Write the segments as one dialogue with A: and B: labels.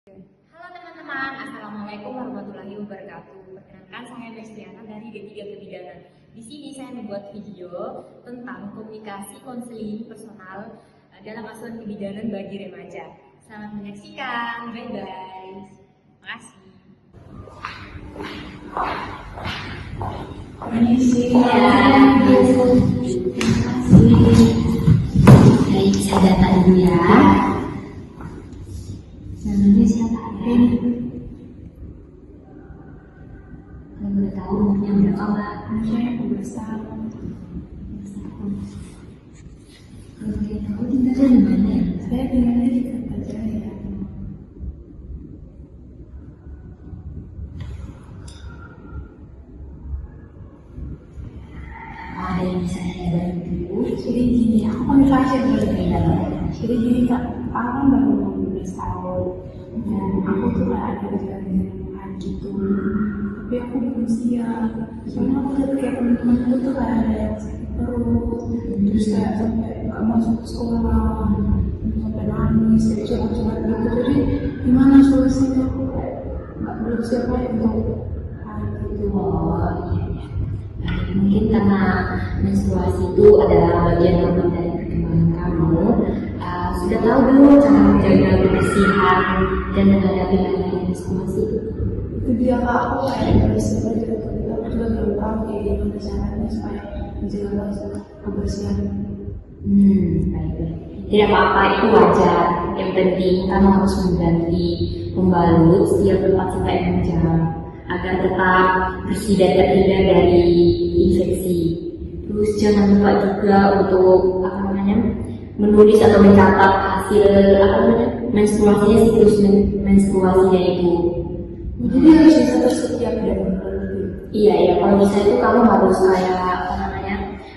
A: Halo teman-teman, Assalamualaikum warahmatullahi wabarakatuh. Perkenalkan, saya Destiana dari D3 Kebidanan. Di sini saya membuat video tentang komunikasi konseling personal dalam asuhan kebidanan bagi remaja. Selamat menyaksikan, bye-bye. Terima kasih.
B: Permisi ya, terima kasih. Baik, saya data dulu ya. Namanya siapa ya? Kalau boleh tahu umurnya berapa Mbak?
C: Saya 12 tahun.
B: Kalau boleh tahu tinggalnya di mana ya?
C: Saya tinggalnya di Kertajaya.
B: Ada yang bisa saya bantu?
C: Jadi gini, aku kan fashion designer. Jadi gini Kak, aku kan baru 12 tahun. Dan aku tuh kayak ada gejala-gejala gitu. Tapi aku belum siap. Soalnya aku lihat kayak temen-temenku tuh kayak ada yang sakit perut. Terus kayak sampai gak masuk ke sekolah. Sampai nangis, kayak curhat-curhat gitu. Jadi gimana solusinya? Aku kayak gak belum siap aja untuk hal gitu.
B: Oh iya. Mungkin karena menstruasi itu adalah bagian penting dari perkembangan kamu. Sudah tahu belum cara menjaga kebersihan dan menghadapi hari menstruasi?
C: Itu dia Kak, aku kayak harus belajar untuk itu. Aku juga belum tahu kayak gimana caranya supaya menjaga kebersihan.
B: Baik. Tidak apa-apa, itu wajar. Yang penting kamu harus mengganti pembalut setiap 4-6 jam agar tetap bersih dan terhindar dari infeksi. Terus jangan lupa juga untuk menulis atau mencatat hasil menstruasinya, siklus menstruasinya itu.
C: Jadi harus dicatat setiap jam.
B: Iya, kalau bisa itu kamu harus kayak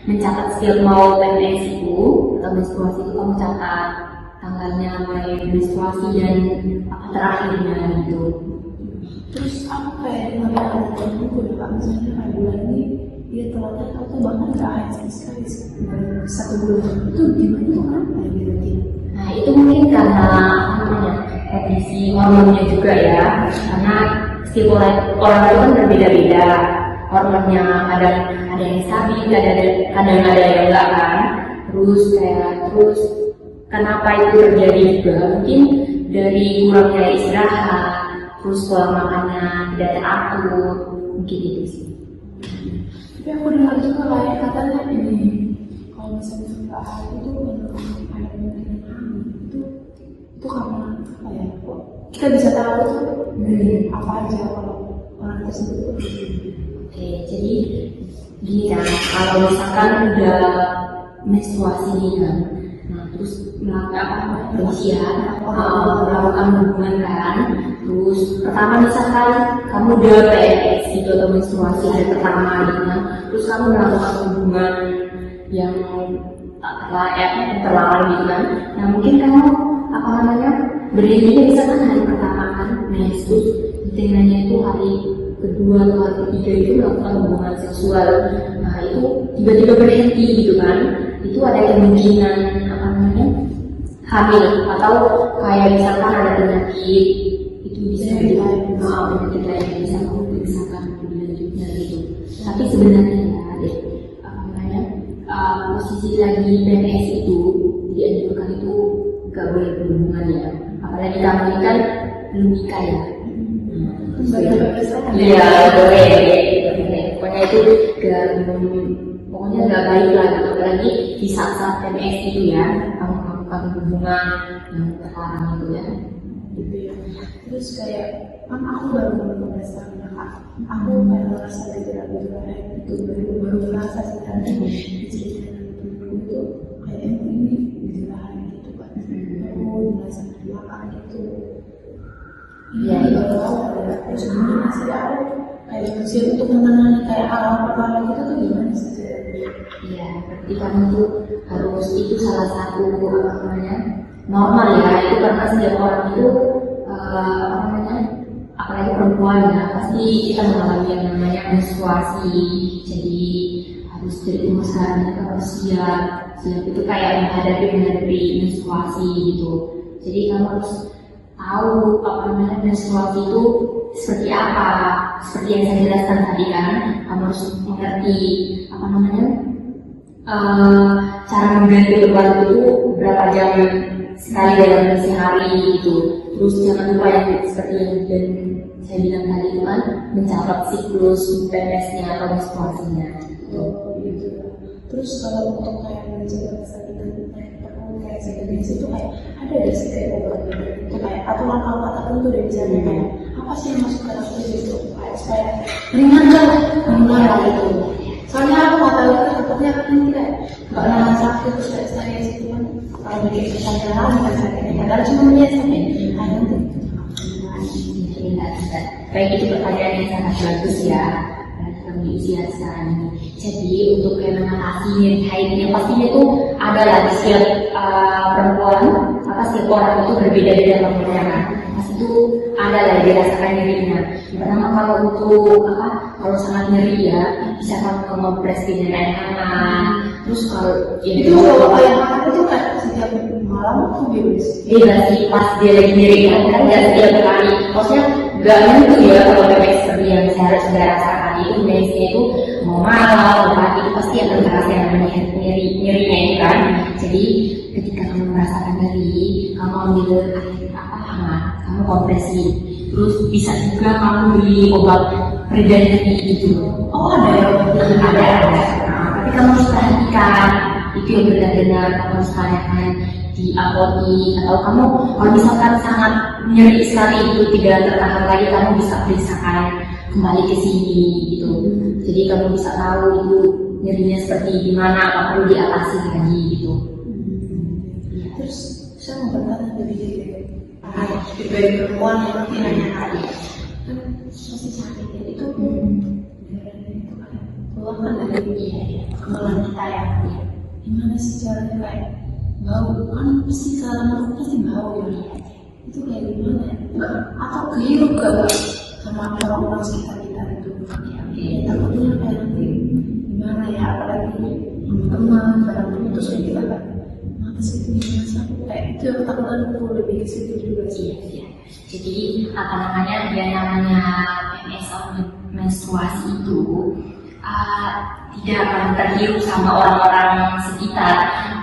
B: mencatat setiap mau PMS itu atau menstruasi itu kamu catat tanggalnya mulai menstruasi dan terakhirnya gitu.
C: Terus aku kayak dengar ada temenku deh Kak, misalnya kayak bulan ini dia telatnya atau bahkan gak haid sama sekali dari 1 bulan. Itu gimana tuh kenapa ya berarti?
B: Nah itu mungkin karena kondisi hormonnya juga ya, karena setiap orang itu kan berbeda-beda hormonnya, kadang ada yang stabil, kadang ada yang enggak kan. Terus kenapa itu terjadi juga mungkin dari kurangnya istirahat, terus pola makannya tidak teratur, mungkin itu sih.
C: Tapi aku dengar juga kayak katanya ini kalau misalnya sudah haid itu ada kemungkinan hamil itu karena apa ya? Kok kita bisa tahu tuh dari apa aja kalau orang tersebut itu?
B: Oke, jadi gini kan, kalau misalkan udah menstruasi nih kan, nah terus melakukan hubungan kan, terus pertama misalkan kamu udah PMS gitu atau menstruasi hari pertama gitu kan, terus kamu melakukan hubungan yang terlarang gitu kan, nah mungkin kamu berdirinya misalkan hari pertama kan, terus hitungannya itu hari kedua atau hari ketiga itu melakukan hubungan seksual, nah itu tiba-tiba berhenti gitu kan, itu ada kemungkinan hamil atau kayak misalkan ada penyakit itu bisa penyakit lain yang bisa kamu periksakan lebih lanjutnya gitu. Tapi sebenarnya posisi lagi PMS itu dianjurkan itu gak boleh berhubungan ya, apalagi kamu ini kan belum nikah ya. Iya boleh, pokoknya itu pokoknya nggak baik lah gitu, apalagi di saat PMS itu ya kamu melakukan hubungan yang terlarang itu ya.
C: Gitu ya. Terus kayak kan aku baru 15 tahun ya Kak, aku kayak merasa gejala-gejala itu baru merasa sih kan gejala-gejala itu kayak ini gejala gitu kan, aku merasa di belakang gitu.
B: Iya,
C: baru tahu ada. Terus kemudian masih ada kayak masih untuk menangani kayak awal pertama gitu tuh gimana sih?
B: Iya, berarti kamu tuh harus, itu salah satu normal ya, itu karena setiap orang itu apalagi perempuan ya, pasti kita mengalami yang namanya menstruasi, jadi harus dari umur sekarang kita harus siap itu kayak menghadapi menstruasi gitu. Jadi kamu harus tahu apa namanya menstruasi itu seperti apa, seperti yang saya jelaskan tadi kan, kamu harus mengerti apa namanya cara mengganti berbalut itu berapa jam sekali dalam sehari gitu. Terus jangan lupa yang seperti yang saya bilang tadi itu kan mencatat siklus PMS-nya atau menstruasinya.
C: Gitu. Terus kalau untuk kayak menjaga kesehatan kayak sejenis itu kayak ada nggak sih kayak obat itu kayak atau langkah-langkah tertentu dari misalnya kayak apa sih yang masuk ke dalam tubuh itu kayak supaya ringan lah gitu. Soalnya aku nggak tahu itu takutnya kan kayak nggak nahan sakit terus kayak saya itu kan kalau bikin kesadaran lagi kan sakitnya padahal cuma dia sakit ayo
B: Baik, itu pertanyaan yang sangat bagus ya. Kamu di usia sekarang ini. Jadi untuk yang mengatasi nyeri haid ini pastinya itu ada lah di setiap perempuan, setiap orang itu berbeda-beda pengalaman. Pasti itu ada lah dirasakan nyerinya. Pertama kalau untuk kalau sangat nyeri ya bisa kamu ngopres dengan air hangat. Terus kalau
C: itu kalau air hangat itu kan setiap malam itu
B: bebas sih pas dia lagi nyeri kan nggak setiap kali. Maksudnya nggak tentu ya kalau PMS seperti yang saya harus rasakan itu biasanya itu mau malam mau pagi itu pasti akan terasa yang namanya nyerinya itu kan. Jadi ketika kamu merasakan nyeri, kamu ambil air hangat, kamu kompresi. Terus bisa juga kamu beli obat pereda nyeri itu.
C: Oh ada ya?
B: Ada. Tapi kamu harus perhatikan itu yang benar-benar kamu harus tanyakan di apotek atau kamu kalau misalkan sangat nyeri sekali itu tidak tertahan lagi kamu bisa periksakan kembali ke sini gitu. Jadi kamu bisa tahu itu nyerinya seperti gimana apa perlu diatasi lagi gitu.
C: Terus saya mau bertanya lebih dari perempuan yang nanti nanya tadi kan pasti sakit ya itu darahnya itu kan keluar kan dari kemaluan kita ya. Gimana sih caranya kayak bau kan pasti kalau pasti bau ya itu kayak gimana ya atau kehirup gak sama orang-orang sekitar kita itu takutnya kayak nanti gimana ya apalagi teman barang putus kayak kita kan mata situ gimana aku kayak itu yang ketakutan aku lebih ke situ juga sih.
B: Jadi apa namanya dia namanya PMS atau menstruasi itu tidak akan terhirup sama orang-orang sekitar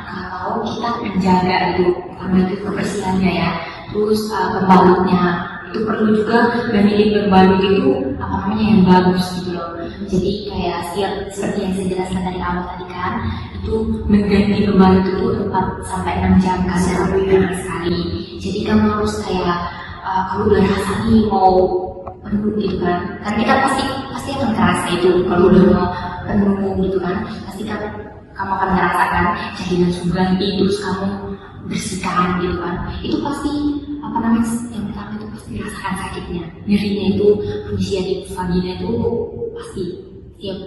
B: kalau kita menjaga itu karena itu kebersihannya ya. Terus pembalutnya itu perlu juga memilih pembalut itu apa namanya yang bagus gitu loh. Jadi kayak seperti yang saya jelaskan dari awal tadi kan itu mengganti pembalut itu 4 sampai 6 jam kan sekali. Jadi kamu harus kayak kalau udah rasa nih mau penuh gitu kan kita pasti akan kerasa itu kalau udah mau penuh gitu kan pasti kan kamu akan merasakan jadi langsung ganti terus kamu bersihkan gitu kan itu pasti apa namanya yang pertama itu pasti rasakan sakitnya nyerinya itu fungsi di vagina itu pasti tiap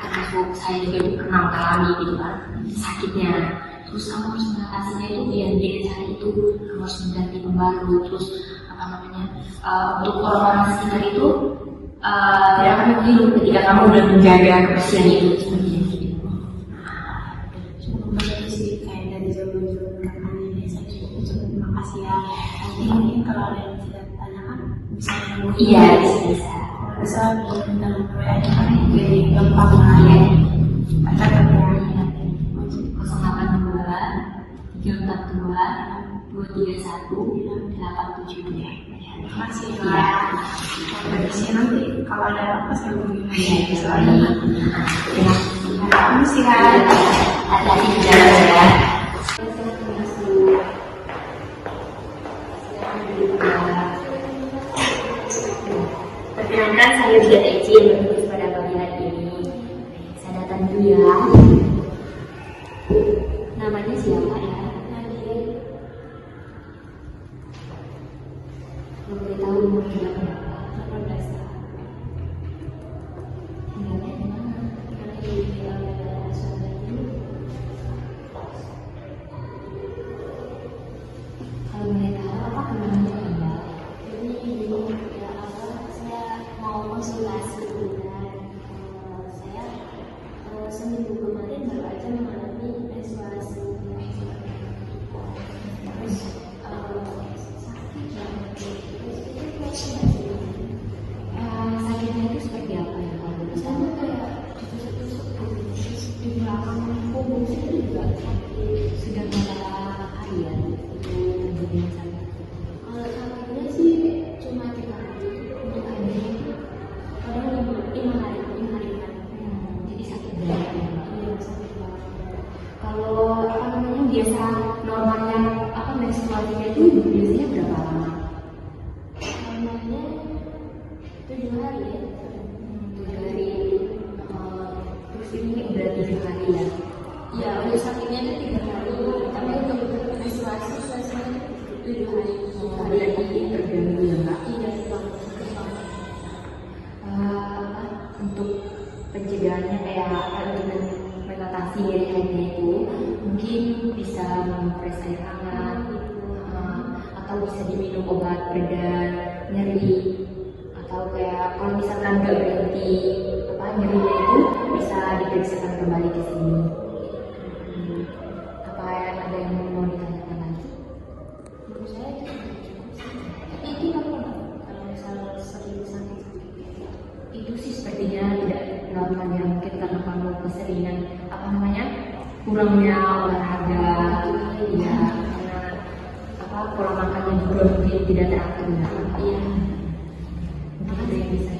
B: termasuk saya juga itu pernah mengalami gitu kan sakitnya terus kamu harus mengatasinya itu dengan cara itu kamu harus mengganti pembalut terus apa namanya untuk orang-orang sekitar itu tidak akan menghirup ketika kamu udah menjaga kebersihan itu seperti itu.
C: Kembali sih kayak dari zaman-zaman kampanye ini saya cukup terima kasih ya. Nanti mungkin kalau ada yang tidak tanyakan bisa menghubungi.
B: Iya bisa.
C: Bisa dengan WA kan jadi gampang lah ya. Catat ya.
B: 082 342 231 872.
C: Terima kasih ya. Dari sini nanti kalau ada apa saya hubungi.
B: Iya.
C: Terima kasih ya.
B: Hati-hati di jalan ya. Perkenalkan saya tidak izin menulis pada pagi hari ini. Saya datang dulu ya. Namanya siapa ya? Memberitahu umurnya berapa? 18 tahun. Tinggalnya di mana? Karena di daerah Surabaya itu. Kalau boleh tahu apa kenapa tinggal? Jadi ya saya mau konsultasi dengan saya seminggu kemarin baru aja mengalami menstruasi. Terus sakit ya. 7 hari ya. 7 hari. Terus ini udah 7 hari ya.
A: Ya, untuk sakitnya itu 3 hari, tapi untuk menstruasi selesai 7 hari.
B: Berarti terganggu ya Mbak.
A: Iya, betul.
B: Untuk pencegahannya kayak untuk mengatasi nyeri-nyerinya itu mungkin bisa mempres air hangat atau bisa diminum obat reda nyeri, atau kayak kalau misalkan nggak berhenti nyerinya itu bisa diperiksakan kembali ke sini. Apa ada yang mau ditanyakan lagi?
A: Menurut saya itu normal kalau misalnya sering sakit.
B: Itu sih sepertinya tidak normal ya, mungkin karena kamu keseringan kurangnya olahraga ya, karena pola makannya juga mungkin tidak teratur ya.
A: Iya.
B: Mungkin itu yang bisa